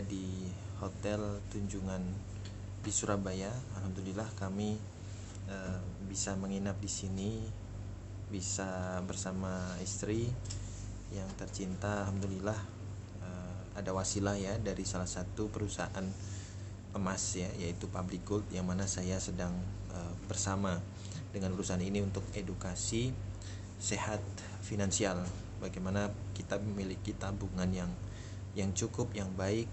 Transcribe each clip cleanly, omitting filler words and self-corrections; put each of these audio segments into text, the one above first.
di Hotel Tunjungan di Surabaya. Alhamdulillah kami bisa menginap di sini, bisa bersama istri yang tercinta. Alhamdulillah ada wasilah ya dari salah satu perusahaan emas ya, yaitu Public Gold, yang mana saya sedang bersama dengan perusahaan ini untuk edukasi sehat finansial. Bagaimana kita memiliki tabungan yang cukup, yang baik,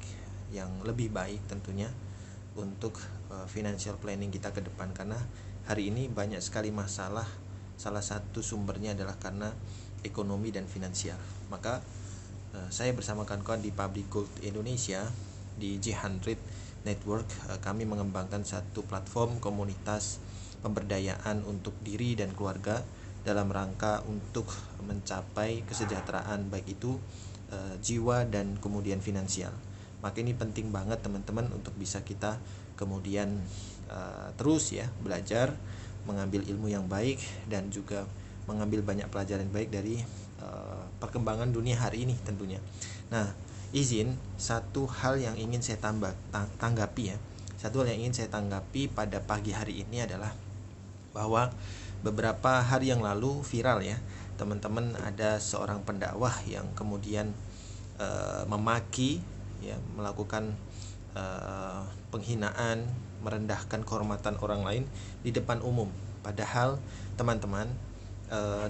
yang lebih baik tentunya untuk financial planning kita ke depan. Karena hari ini banyak sekali masalah, salah satu sumbernya adalah karena ekonomi dan finansial. Maka saya bersama kawan-kawan di Public Gold Indonesia di G100 Network, kami mengembangkan satu platform komunitas pemberdayaan untuk diri dan keluarga dalam rangka untuk mencapai kesejahteraan baik itu jiwa dan kemudian finansial. Maka ini penting banget teman-teman untuk bisa kita kemudian terus ya belajar, mengambil ilmu yang baik dan juga mengambil banyak pelajaran baik dari perkembangan dunia hari ini tentunya. Nah, izin satu hal yang ingin saya tanggapi ya. Satu hal yang ingin saya tanggapi pada pagi hari ini adalah bahwa beberapa hari yang lalu viral ya, teman-teman, ada seorang pendakwah yang kemudian memaki ya, melakukan penghinaan, merendahkan kehormatan orang lain di depan umum. Padahal teman-teman,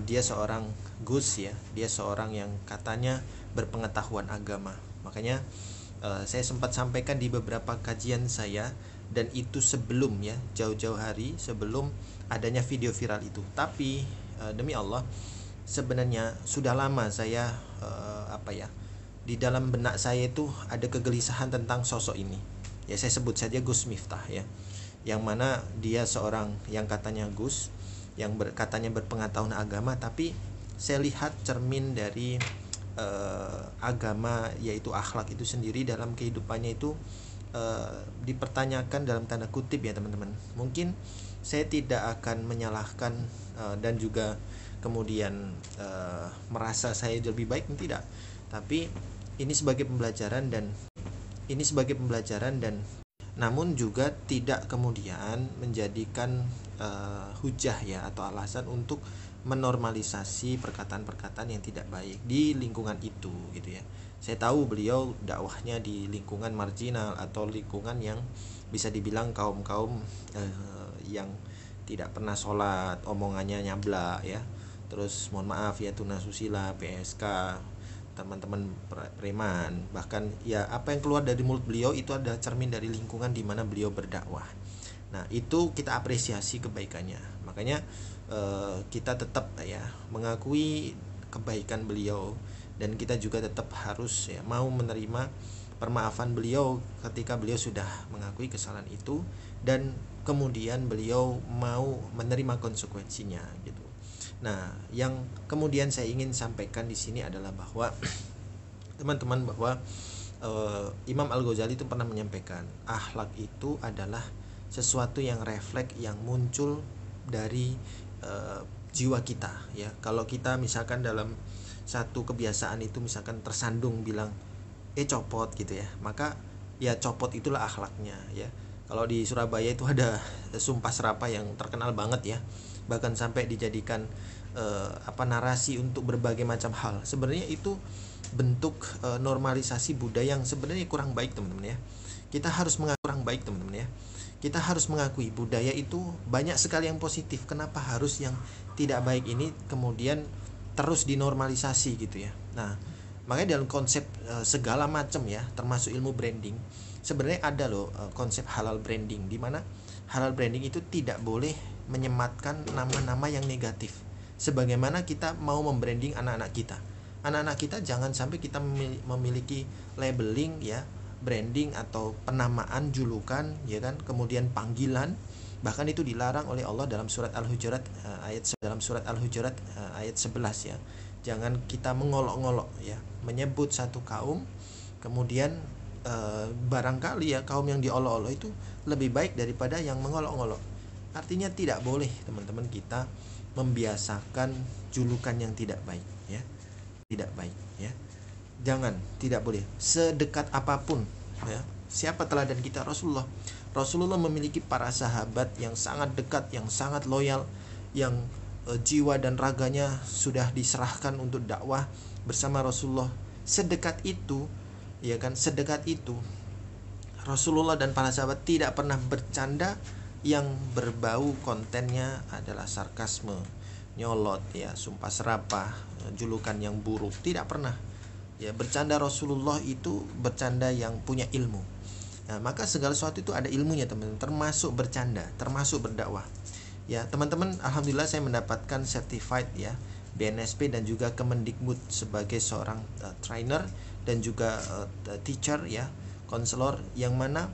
dia seorang gus ya, dia seorang yang katanya berpengetahuan agama. Makanya saya sempat sampaikan di beberapa kajian saya, dan itu sebelum ya, jauh-jauh hari sebelum adanya video viral itu. Tapi demi Allah, sebenarnya sudah lama saya di dalam benak saya itu ada kegelisahan tentang sosok ini. Ya, saya sebut saja Gus Miftah ya, yang mana dia seorang yang katanya Gus, yang katanya berpengetahuan agama, tapi saya lihat cermin dari agama, yaitu akhlak itu sendiri dalam kehidupannya itu dipertanyakan dalam tanda kutip ya teman-teman. Mungkin saya tidak akan menyalahkan dan juga kemudian merasa saya lebih baik, tidak. Tapi ini sebagai pembelajaran dan namun juga tidak kemudian menjadikan hujah ya atau alasan untuk menormalisasi perkataan-perkataan yang tidak baik di lingkungan itu gitu ya. Saya tahu beliau dakwahnya di lingkungan marginal atau lingkungan yang bisa dibilang kaum-kaum yang tidak pernah sholat, omongannya nyablak ya. Terus mohon maaf ya, tunasusila, PSK, teman-teman preman, bahkan ya apa yang keluar dari mulut beliau itu ada cermin dari lingkungan di mana beliau berdakwah. Nah, itu kita apresiasi kebaikannya. Makanya kita tetap ya mengakui kebaikan beliau, dan kita juga tetap harus ya mau menerima permaafan beliau ketika beliau sudah mengakui kesalahan itu dan kemudian beliau mau menerima konsekuensinya gitu. Nah, yang kemudian saya ingin sampaikan di sini adalah bahwa teman-teman, bahwa Imam Al-Ghazali itu pernah menyampaikan, akhlak itu adalah sesuatu yang refleks, yang muncul dari jiwa kita ya. Kalau kita misalkan dalam satu kebiasaan itu misalkan tersandung bilang copot gitu ya, maka ya copot itulah akhlaknya ya. Kalau di Surabaya itu ada sumpah serapah yang terkenal banget ya, bahkan sampai dijadikan narasi untuk berbagai macam hal. Sebenarnya itu bentuk normalisasi budaya yang sebenarnya kurang baik teman-teman ya. Kita harus mengakui kurang baik teman-teman ya. Kita harus mengakui budaya itu banyak sekali yang positif. Kenapa harus yang tidak baik ini kemudian terus dinormalisasi gitu ya. Nah, makanya dalam konsep segala macam ya, termasuk ilmu branding, sebenarnya ada loh konsep halal branding, di mana halal branding itu tidak boleh menyematkan nama-nama yang negatif. Sebagaimana kita mau membranding anak-anak kita. Anak-anak kita jangan sampai kita memiliki labeling ya, branding atau penamaan, julukan ya kan, kemudian panggilan. Bahkan itu dilarang oleh Allah dalam surat Al-Hujurat ayat 11 ya. Jangan kita mengolok-olok ya, menyebut satu kaum kemudian barangkali ya kaum yang diolok-olok itu lebih baik daripada yang mengolok-olok. Artinya tidak boleh teman-teman kita membiasakan julukan yang tidak baik ya. Tidak baik ya. Jangan, tidak boleh. Sedekat apapun ya. Siapa teladan kita? Rasulullah. Rasulullah memiliki para sahabat yang sangat dekat, yang sangat loyal, yang jiwa dan raganya sudah diserahkan untuk dakwah bersama Rasulullah. Sedekat itu, ya kan, sedekat itu Rasulullah dan para sahabat tidak pernah bercanda yang berbau kontennya adalah sarkasme, nyolot, ya, sumpah serapah, julukan yang buruk. Tidak pernah. Ya, bercanda Rasulullah itu bercanda yang punya ilmu. Nah, maka segala sesuatu itu ada ilmunya, teman-teman, termasuk bercanda, termasuk berdakwah. Ya, teman-teman, alhamdulillah saya mendapatkan certified, ya, BNSP dan juga Kemendikbud sebagai seorang trainer dan juga teacher, ya, konselor, yang mana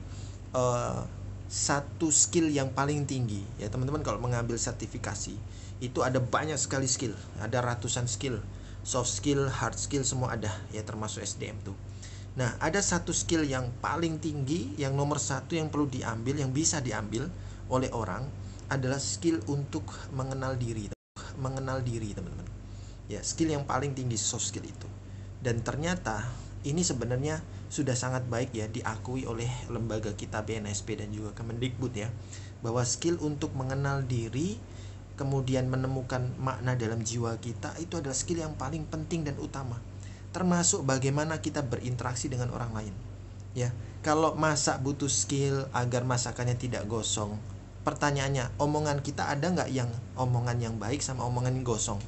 satu skill yang paling tinggi, ya teman-teman, kalau mengambil sertifikasi itu ada banyak sekali skill, ada ratusan skill, soft skill, hard skill, semua ada, ya, termasuk SDM tuh. Nah, ada satu skill yang paling tinggi, yang nomor satu yang perlu diambil, yang bisa diambil oleh orang, adalah skill untuk mengenal diri, teman-teman. Ya, skill yang paling tinggi, soft skill itu. Dan ternyata ini sebenarnya sudah sangat baik, ya, diakui oleh lembaga kita BNSP dan juga Kemendikbud, ya, bahwa skill untuk mengenal diri, kemudian menemukan makna dalam jiwa kita, itu adalah skill yang paling penting dan utama, termasuk bagaimana kita berinteraksi dengan orang lain. Ya, kalau masak butuh skill agar masakannya tidak gosong. Pertanyaannya, omongan kita ada nggak yang omongan yang baik sama omongan yang gosong?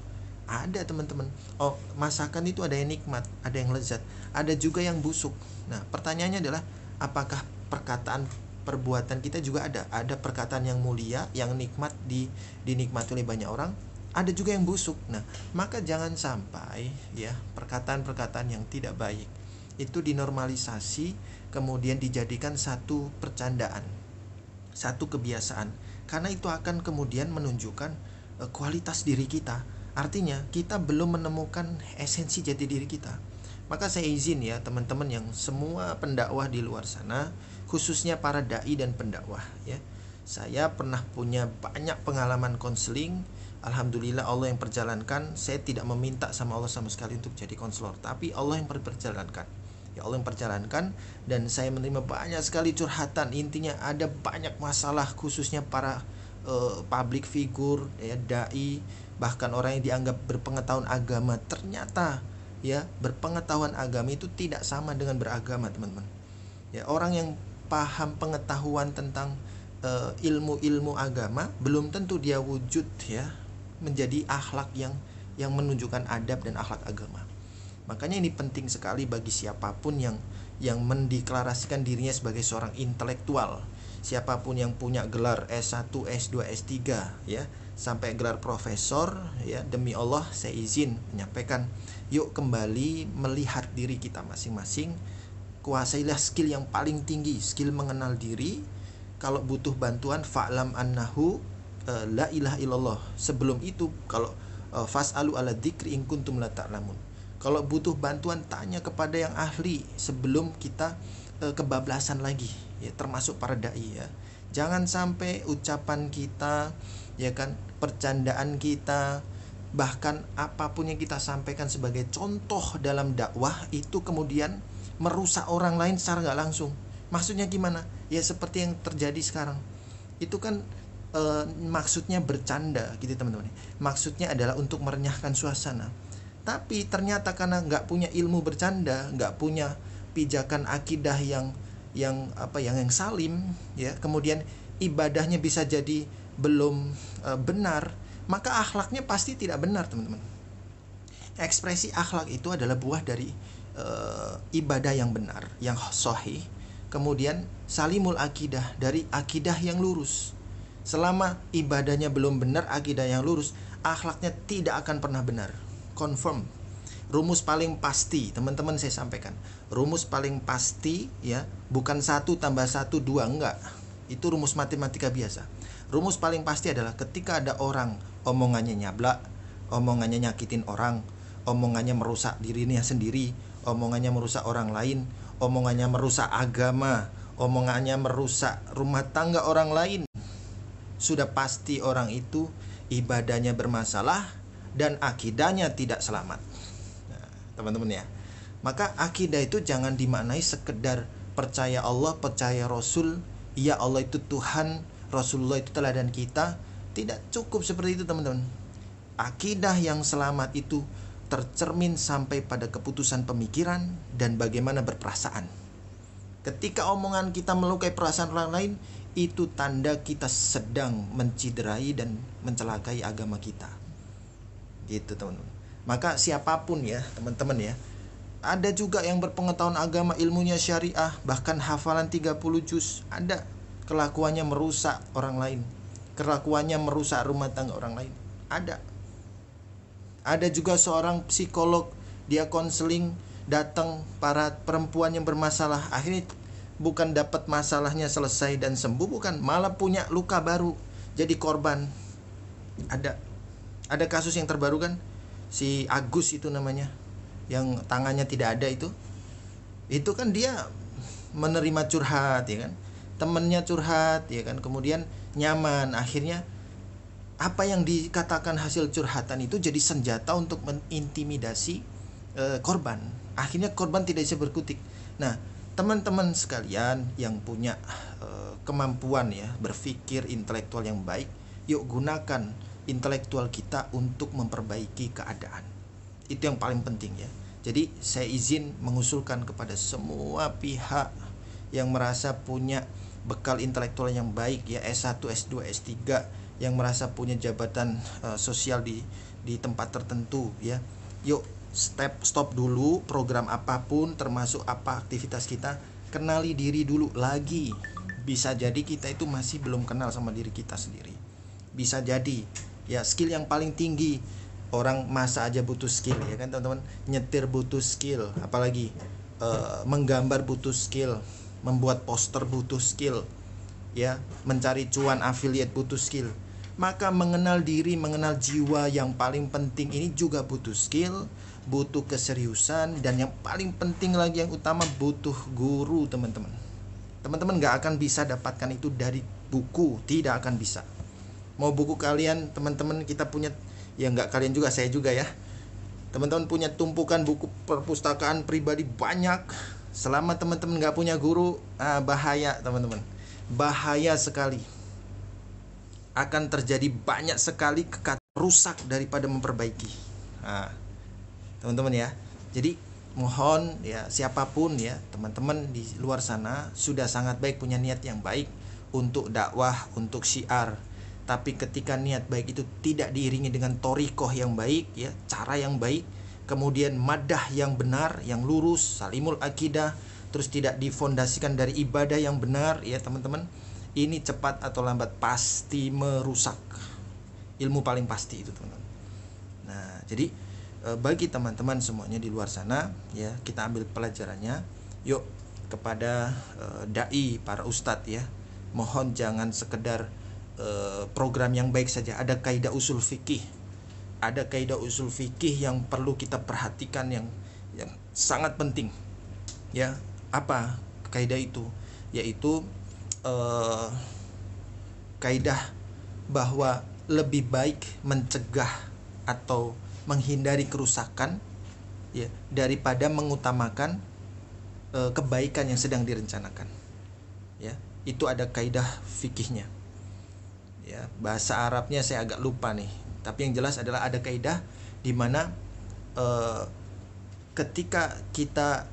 Ada, teman-teman. Oh, masakan itu ada yang nikmat, ada yang lezat, ada juga yang busuk. Nah, pertanyaannya adalah, apakah perkataan, perbuatan kita juga ada perkataan yang mulia, yang nikmat, dinikmati oleh banyak orang, ada juga yang busuk. Nah, maka jangan sampai, ya, perkataan-perkataan yang tidak baik itu dinormalisasi, kemudian dijadikan satu percandaan, satu kebiasaan, karena itu akan kemudian menunjukkan kualitas diri kita. Artinya kita belum menemukan esensi jati diri kita. Maka saya izin, ya teman-teman, yang semua pendakwah di luar sana, khususnya para dai dan pendakwah, ya, saya pernah punya banyak pengalaman konseling. Alhamdulillah Allah yang perjalankan. Saya tidak meminta sama Allah sama sekali untuk jadi konselor, tapi Allah yang perjalankan. Ya, Allah yang perjalankan, dan saya menerima banyak sekali curhatan. Intinya ada banyak masalah, khususnya para public figure, ya, dai, bahkan orang yang dianggap berpengetahuan agama. Ternyata, ya, berpengetahuan agama itu tidak sama dengan beragama, teman-teman. Ya, orang yang paham pengetahuan tentang ilmu-ilmu agama belum tentu dia wujud, ya, menjadi akhlak yang menunjukkan adab dan akhlak agama. Makanya ini penting sekali bagi siapapun yang mendeklarasikan dirinya sebagai seorang intelektual, siapapun yang punya gelar S1, S2, S3, ya, sampai gelar profesor, ya, demi Allah saya izin menyampaikan, yuk kembali melihat diri kita masing-masing. Kuasailah skill yang paling tinggi, skill mengenal diri. Kalau butuh bantuan, fa'lam annahu la ilaha illallah. Sebelum itu, kalau fas'alu ala dzikri in kuntum la ta'lamun. Kalau butuh bantuan, tanya kepada yang ahli sebelum kita kebablasan lagi, ya, termasuk para dai, ya. Jangan sampai ucapan kita, ya kan, percandaan kita, bahkan apapun yang kita sampaikan sebagai contoh dalam dakwah itu kemudian merusak orang lain secara nggak langsung. Maksudnya gimana? Ya seperti yang terjadi sekarang. Itu kan maksudnya bercanda gitu, teman-teman. Maksudnya adalah untuk merenyahkan suasana. Tapi ternyata karena nggak punya ilmu bercanda, nggak punya pijakan akidah yang salim, ya, kemudian ibadahnya bisa jadi belum benar, maka akhlaknya pasti tidak benar, teman-teman. Ekspresi akhlak itu adalah buah dari ibadah yang benar, yang sahih, kemudian salimul akidah, dari akidah yang lurus. Selama ibadahnya belum benar, akidah yang lurus, akhlaknya tidak akan pernah benar. Confirm. Rumus paling pasti, teman-teman, saya sampaikan. Rumus paling pasti, ya, bukan 1 tambah 1 2, enggak. Itu rumus matematika biasa. Rumus paling pasti adalah ketika ada orang omongannya nyablak, omongannya nyakitin orang, omongannya merusak dirinya sendiri, omongannya merusak orang lain, omongannya merusak agama, omongannya merusak rumah tangga orang lain, sudah pasti orang itu ibadahnya bermasalah dan akidahnya tidak selamat. Nah, teman-teman, ya, maka akidah itu jangan dimaknai sekedar percaya Allah, percaya Rasul, ya Allah itu Tuhan, Rasulullah itu teladan kita. Tidak cukup seperti itu teman-teman. Akidah yang selamat itu tercermin sampai pada keputusan pemikiran dan bagaimana berperasaan. Ketika omongan kita melukai perasaan orang lain, itu tanda kita sedang menciderai dan mencelakai agama kita. Gitu teman-teman. Maka siapapun ya teman-teman ya, ada juga yang berpengetahuan agama, ilmunya syariah, bahkan hafalan 30 juz, ada kelakuannya merusak orang lain, kelakuannya merusak rumah tangga orang lain. Ada juga seorang psikolog, dia konseling, datang para perempuan yang bermasalah, akhirnya bukan dapat masalahnya selesai dan sembuh, bukan, malah punya luka baru, jadi korban. Ada kasus yang terbaru kan, si Agus itu namanya, yang tangannya tidak ada itu kan dia menerima curhat ya kan, temennya curhat ya kan, kemudian nyaman, akhirnya apa yang dikatakan hasil curhatan itu jadi senjata untuk mengintimidasi korban. Akhirnya korban tidak bisa berkutik. Nah, teman-teman sekalian yang punya kemampuan ya berpikir intelektual yang baik, yuk gunakan intelektual kita untuk memperbaiki keadaan. Itu yang paling penting ya. Jadi saya izin mengusulkan kepada semua pihak yang merasa punya bekal intelektual yang baik ya, S1, S2, S3, yang merasa punya jabatan sosial di tempat tertentu ya. Yuk stop dulu program apapun, termasuk apa aktivitas kita, kenali diri dulu lagi. Bisa jadi kita itu masih belum kenal sama diri kita sendiri. Bisa jadi ya, skill yang paling tinggi, orang masak aja butuh skill ya kan teman-teman, nyetir butuh skill, apalagi menggambar butuh skill, membuat poster butuh skill ya, mencari cuan affiliate butuh skill. Maka mengenal diri, mengenal jiwa yang paling penting ini juga butuh skill, butuh keseriusan, dan yang paling penting lagi, yang utama, butuh guru teman-teman. Teman-teman gak akan bisa dapatkan itu dari buku, tidak akan bisa. Mau buku kalian, teman-teman, kita punya, ya gak kalian juga, saya juga ya, teman-teman punya tumpukan buku perpustakaan pribadi banyak. Selama teman-teman gak punya guru, bahaya teman-teman, bahaya sekali. Akan terjadi banyak sekali kekacauan, rusak daripada memperbaiki. Nah, teman-teman ya, jadi mohon ya, siapapun ya, teman-teman di luar sana sudah sangat baik, punya niat yang baik untuk dakwah, untuk syiar. Tapi ketika niat baik itu tidak diiringi dengan thoriqoh yang baik ya, cara yang baik, kemudian madah yang benar, yang lurus, salimul akidah, terus tidak difondasikan dari ibadah yang benar ya teman-teman, ini cepat atau lambat pasti merusak. Ilmu paling pasti itu teman-teman. Nah, jadi bagi teman-teman semuanya di luar sana ya, kita ambil pelajarannya. Yuk kepada dai, para ustadz ya, mohon jangan sekedar program yang baik saja. Ada kaidah usul fikih, ada kaidah usul fikih yang perlu kita perhatikan, yang sangat penting ya. Apa kaidah itu? Yaitu kaidah bahwa lebih baik mencegah atau menghindari kerusakan ya, daripada mengutamakan kebaikan yang sedang direncanakan ya. Itu ada kaidah fikihnya ya, bahasa Arabnya saya agak lupa nih, tapi yang jelas adalah ada kaidah di mana ketika kita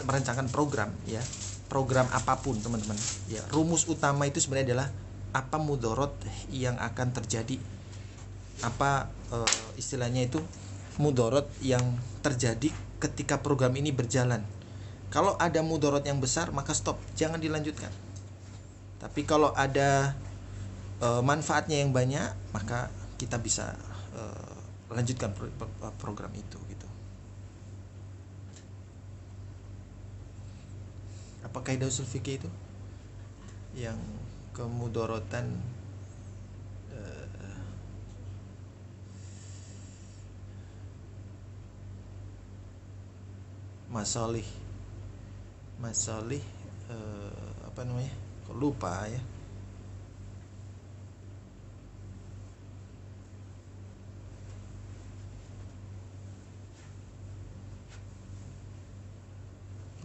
merencanakan program ya, program apapun teman-teman ya, rumus utama itu sebenarnya adalah apa mudorot yang akan terjadi, apa istilahnya itu, mudorot yang terjadi ketika program ini berjalan. Kalau ada mudorot yang besar maka stop, jangan dilanjutkan. Tapi kalau ada manfaatnya yang banyak, maka kita bisa lanjutkan program itu gitu. Apa kaidah usul fikih itu yang kemudorotan masalih apa namanya, kok lupa ya.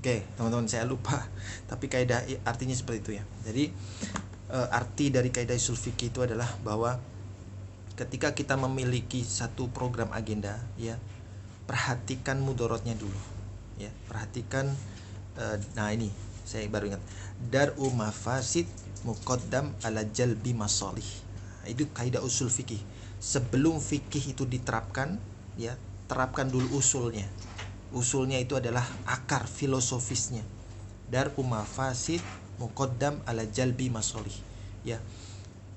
Oke, teman-teman, saya lupa. Tapi kaidah artinya seperti itu ya. Jadi arti dari kaidah usul fikih itu adalah bahwa ketika kita memiliki satu program agenda, ya, perhatikan mudorotnya dulu. Ya, perhatikan. Nah ini saya baru ingat. Dar'u mafasid muqaddam ala jalbi masalih. Nah, itu kaidah usul fikih. Sebelum fikih itu diterapkan, ya, terapkan dulu usulnya. Usulnya itu adalah akar filosofisnya. Dar'u mafasid muqaddam ala jalbi masalih. Ya,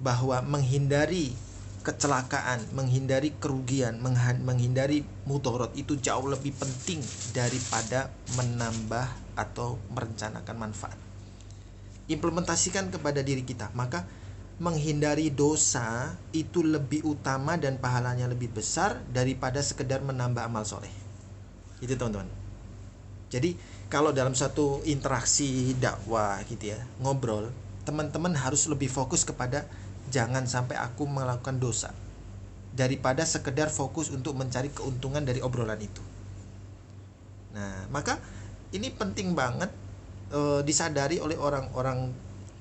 bahwa menghindari kecelakaan, menghindari kerugian, menghindari mudarat itu jauh lebih penting daripada menambah atau merencanakan manfaat. Implementasikan kepada diri kita, maka menghindari dosa itu lebih utama dan pahalanya lebih besar daripada sekedar menambah amal soleh. Itu teman-teman. Jadi kalau dalam satu interaksi dakwah gitu ya, ngobrol, teman-teman harus lebih fokus kepada jangan sampai aku melakukan dosa daripada sekedar fokus untuk mencari keuntungan dari obrolan itu. Nah, maka ini penting banget disadari oleh orang-orang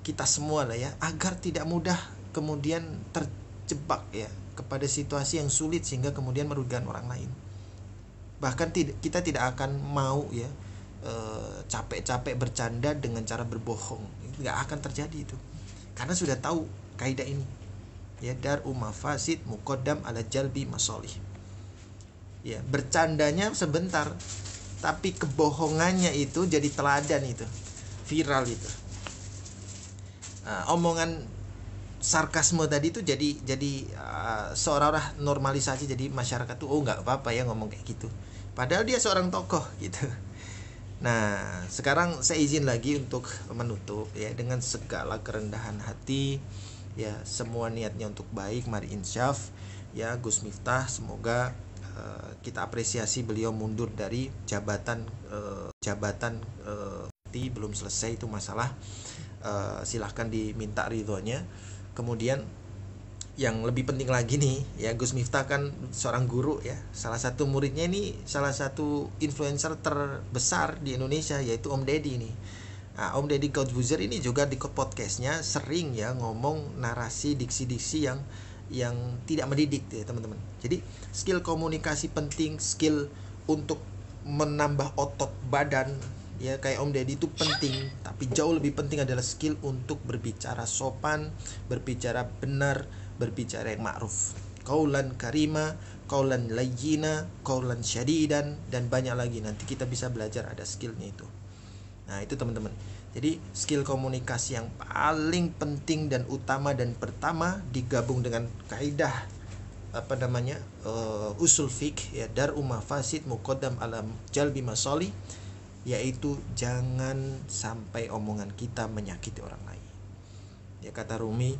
kita semua lah ya, agar tidak mudah kemudian terjebak ya kepada situasi yang sulit sehingga kemudian merugikan orang lain. Bahkan kita tidak akan mau ya capek-capek bercanda dengan cara berbohong. Itu nggak akan terjadi itu, karena sudah tahu kaidah ini. Ya, dar'u mafasid muqaddam ala jalbi masalih. Ya, bercandanya sebentar, tapi kebohongannya itu jadi teladan, itu viral itu. Omongan sarkasme tadi itu jadi seolah-olah normalisasi, jadi masyarakat tuh nggak apa-apa ya ngomong kayak gitu, padahal dia seorang tokoh gitu. Nah, sekarang saya izin lagi untuk menutup ya dengan segala kerendahan hati ya, semua niatnya untuk baik. Mari insyaf ya, Gus Miftah, semoga kita apresiasi beliau mundur dari jabatan belum selesai itu masalah. Silahkan diminta ridhonya. Kemudian yang lebih penting lagi nih ya, Gus Miftah kan seorang guru ya, salah satu muridnya ini salah satu influencer terbesar di Indonesia, yaitu Om Deddy nih. Nah, Om Deddy Corbuzier ini juga di podcastnya sering ya ngomong narasi diksi-diksi yang tidak mendidik ya teman-teman. Jadi skill komunikasi penting, skill untuk menambah otot badan ya kayak Om Deddy itu penting, tapi jauh lebih penting adalah skill untuk berbicara sopan, berbicara benar, berbicara yang ma'ruf, qaulan karima, qaulan layyina, qaulan syadidan, dan banyak lagi. Nanti kita bisa belajar, ada skillnya itu. Nah itu teman-teman. Jadi skill komunikasi yang paling penting dan utama dan pertama digabung dengan kaidah usul fiqh ya, dar'u mafasid muqaddam ala jalbi masalih, yaitu jangan sampai omongan kita menyakiti orang lain. Ya kata Rumi,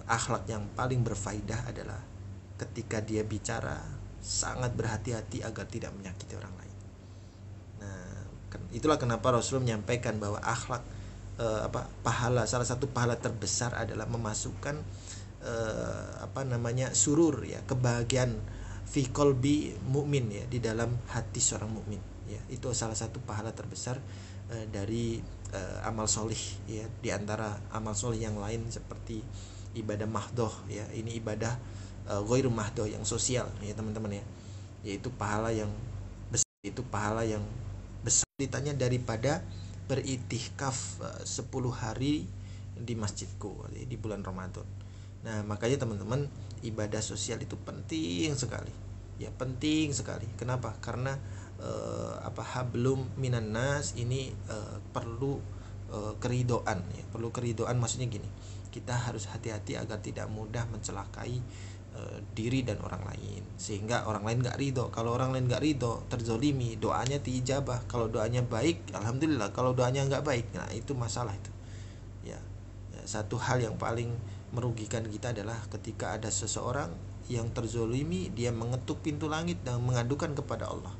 akhlak yang paling berfaedah adalah ketika dia bicara sangat berhati-hati agar tidak menyakiti orang lain. Nah, itulah kenapa Rasul menyampaikan bahwa akhlak salah satu pahala terbesar adalah memasukkan surur ya, kebahagiaan fi qalbi mukmin ya, di dalam hati seorang mukmin ya. Itu salah satu pahala terbesar dari amal solih ya, di antara amal solih yang lain seperti ibadah mahdoh ya. Ini ibadah ghairu mahdoh yang sosial ya teman-teman ya, yaitu pahala yang besar ditanya daripada beritikaf 10 hari di masjidku di bulan Ramadan. Nah makanya teman-teman, ibadah sosial itu penting sekali ya, penting sekali. Kenapa? Karena hablum minan nas ini perlu keridoan ya, perlu keridoan. Maksudnya gini, kita harus hati-hati agar tidak mudah mencelakai diri dan orang lain, sehingga orang lain gak ridho. Kalau orang lain gak ridho, terzolimi, doanya diijabah. Kalau doanya baik, alhamdulillah. Kalau doanya gak baik, nah itu masalah itu ya. Satu hal yang paling merugikan kita adalah ketika ada seseorang yang terzolimi, dia mengetuk pintu langit dan mengadukan kepada Allah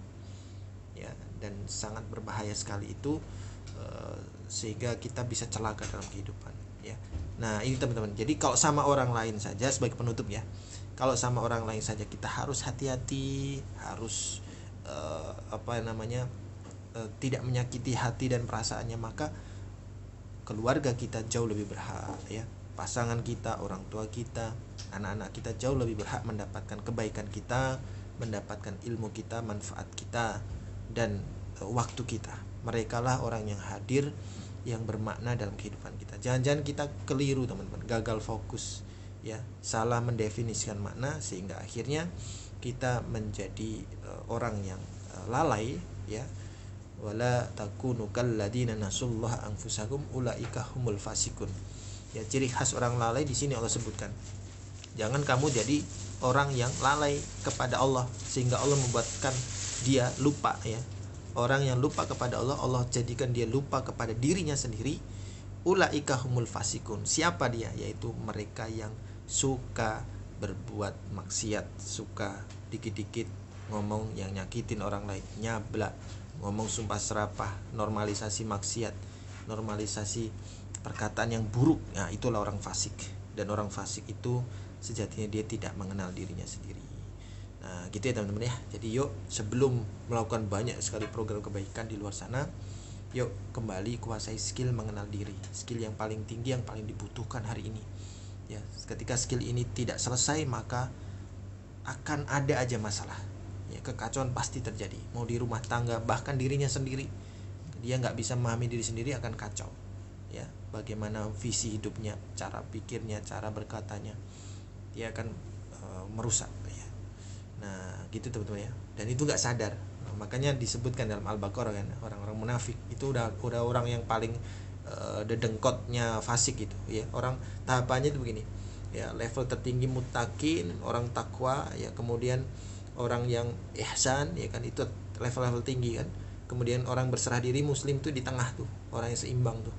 ya, dan sangat berbahaya sekali itu, sehingga kita bisa celaka dalam kehidupan ya. Nah ini teman-teman, jadi kalau sama orang lain saja, sebagai penutup ya, kalau sama orang lain saja kita harus hati-hati, harus tidak menyakiti hati dan perasaannya, maka keluarga kita jauh lebih berhak, ya, pasangan kita, orang tua kita, anak-anak kita jauh lebih berhak mendapatkan kebaikan kita, mendapatkan ilmu kita, manfaat kita, dan waktu kita. Mereka lah orang yang hadir, yang bermakna dalam kehidupan kita. Jangan-jangan kita keliru teman-teman, gagal fokus, ya, salah mendefinisikan makna, sehingga akhirnya kita menjadi orang yang lalai, ya. Wala takunu kalladzina nasullaha anfusahum ulaika humul fasikun. Ya, ciri khas orang lalai di sini Allah sebutkan. Jangan kamu jadi orang yang lalai kepada Allah sehingga Allah membuatkan dia lupa, ya. Orang yang lupa kepada Allah, Allah jadikan dia lupa kepada dirinya sendiri. Ulaika humul fasikun. Siapa dia? Yaitu mereka yang suka berbuat maksiat, suka dikit-dikit ngomong yang nyakitin orang lain, nyablak, ngomong sumpah serapah, normalisasi maksiat, normalisasi perkataan yang buruk. Nah, itulah orang fasik. Dan orang fasik itu sejatinya dia tidak mengenal dirinya sendiri. Nah, gitu ya teman-teman ya. Jadi yuk, sebelum melakukan banyak sekali program kebaikan di luar sana, yuk kembali kuasai skill mengenal diri. Skill yang paling tinggi, yang paling dibutuhkan hari ini. Ya, ketika skill ini tidak selesai, maka akan ada aja masalah. Ya, kekacauan pasti terjadi. Mau di rumah tangga, bahkan dirinya sendiri, dia nggak bisa memahami diri sendiri, akan kacau. Ya, bagaimana visi hidupnya, cara pikirnya, cara berkatanya, dia akan merusak. Ya. Nah, gitu teman-teman ya. Dan itu nggak sadar. Nah, makanya disebutkan dalam Al-Baqarah kan, orang-orang munafik itu udah orang yang paling dedengkotnya fasik gitu. Ya, orang tahapannya itu begini. Ya, level tertinggi muttaqin, orang takwa, ya, kemudian orang yang ihsan, ya kan, itu level-level tinggi kan. Kemudian orang berserah diri muslim tuh di tengah tuh, orang yang seimbang tuh.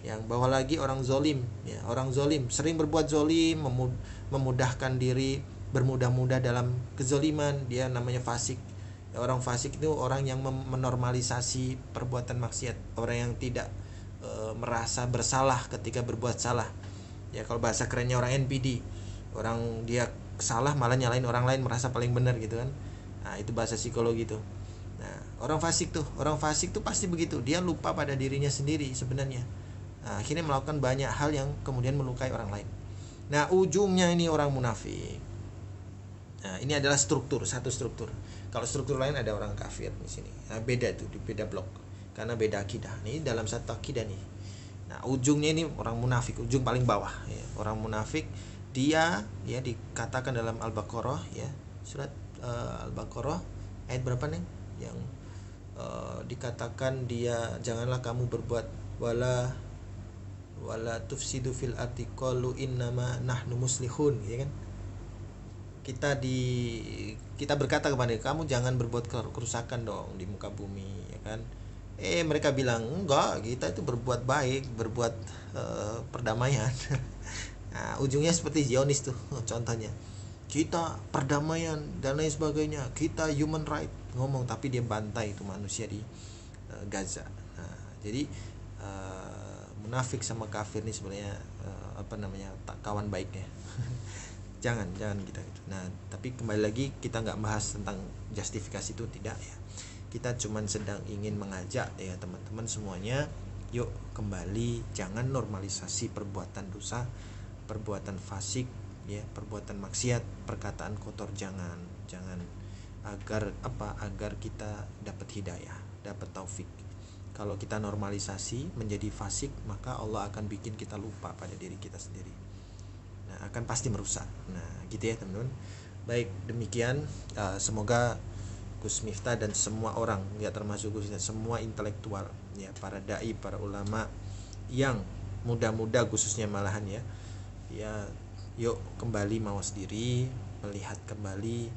Yang bawah lagi orang zolim, ya, orang zolim sering berbuat zolim, memudahkan diri, bermudah-mudah dalam kezoliman, dia namanya fasik. Ya, orang fasik itu orang yang menormalisasi perbuatan maksiat, orang yang tidak merasa bersalah ketika berbuat salah. Ya, kalau bahasa kerennya orang NPD, orang dia salah malah nyalain orang lain, merasa paling benar gitu kan. Nah, itu bahasa psikologi tuh. Nah, orang fasik tuh pasti begitu. Dia lupa pada dirinya sendiri sebenarnya. Nah, akhirnya melakukan banyak hal yang kemudian melukai orang lain. Nah, ujungnya ini orang munafik. Nah, ini adalah satu struktur. Kalau struktur lain ada orang kafir di sini. Nah, beda tuh, di beda blok. Karena beda akidah. Ini dalam satu akidah nih. Nah, ujungnya ini orang munafik, ujung paling bawah, ya. Orang munafik dia, ya, dikatakan dalam Al-Baqarah, ya, surat Al-Baqarah ayat berapa nih? Yang dikatakan dia, janganlah kamu berbuat wala tufsidu fil ardi qalu innama nahnu muslihun, ya kan? Kita berkata kepada kamu, jangan berbuat kerusakan dong di muka bumi, ya kan? Mereka bilang enggak, kita itu berbuat baik, berbuat perdamaian. Nah, ujungnya seperti Zionis tuh contohnya, kita perdamaian dan lain sebagainya, kita human right ngomong, tapi dia bantai itu manusia di Gaza. Nah, jadi munafik sama kafir ini sebenarnya tak kawan baiknya. jangan kita gitu. Nah, tapi kembali lagi kita nggak bahas tentang justifikasi itu, tidak ya. Kita cuman sedang ingin mengajak ya teman-teman semuanya, yuk kembali, jangan normalisasi perbuatan dosa, perbuatan fasik, ya, perbuatan maksiat, perkataan kotor, jangan agar kita dapat hidayah, dapat taufik. Kalau kita normalisasi menjadi fasik, maka Allah akan bikin kita lupa pada diri kita sendiri. Nah, akan pasti merusak. Nah, gitu ya teman-teman. Baik, demikian semoga Gus Miftah dan semua orang, ya, termasuk Gus Miftah, semua intelektual, ya, para dai, para ulama yang muda-muda khususnya malahan, ya, yuk kembali mawas diri, melihat kembali,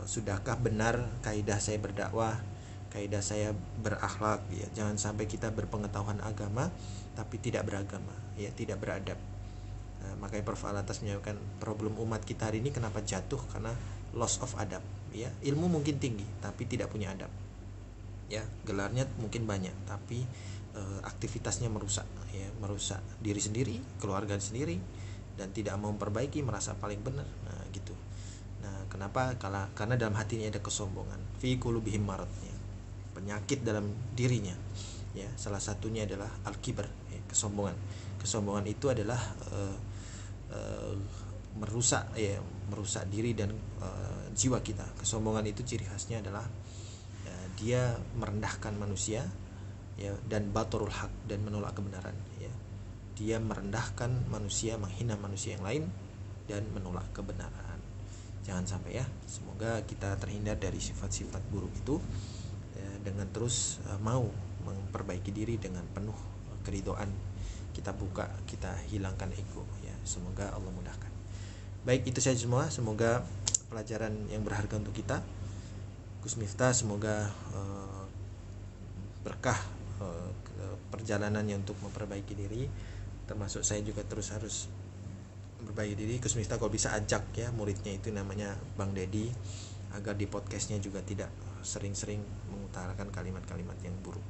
sudahkah benar kaidah saya berdakwah, kaidah saya berakhlak, ya. Jangan sampai kita berpengetahuan agama tapi tidak beragama, ya, tidak beradab. Nah, makanya Prof. Alatas menyebutkan problem umat kita hari ini kenapa jatuh, karena loss of adab, ya. Ilmu mungkin tinggi tapi tidak punya adab, ya. Gelarnya mungkin banyak tapi aktivitasnya merusak, ya, merusak diri sendiri, keluarga sendiri, dan tidak mau memperbaiki, merasa paling benar. Nah, gitu. Nah, kenapa? Karena dalam hatinya ada kesombongan, fi qulubihim marad, ya. penyakit dalam dirinya. Ya, salah satunya adalah al-kibar, ya, kesombongan. Kesombongan itu adalah merusak diri dan jiwa kita. Kesombongan itu ciri khasnya adalah dia merendahkan manusia, ya, dan batorul haq, dan menolak kebenaran, ya. Dia merendahkan manusia, menghina manusia yang lain, dan menolak kebenaran. Jangan sampai, ya. Semoga kita terhindar dari sifat-sifat buruk itu, ya, dengan terus mau memperbaiki diri dengan penuh keridhaan. Kita buka, kita hilangkan ego, ya. Semoga Allah mudahkan. Baik, itu saja semua. Semoga pelajaran yang berharga untuk kita. Gus Miftah, semoga berkah perjalanannya untuk memperbaiki diri, termasuk saya juga terus harus memperbaiki diri. Gus Miftah kalau bisa ajak, ya, muridnya itu namanya Bang Dedi, agar di podcastnya juga tidak sering-sering mengutarakan kalimat-kalimat yang buruk,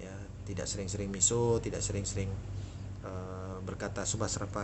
ya, tidak sering-sering miso, tidak sering-sering berkata subah serapa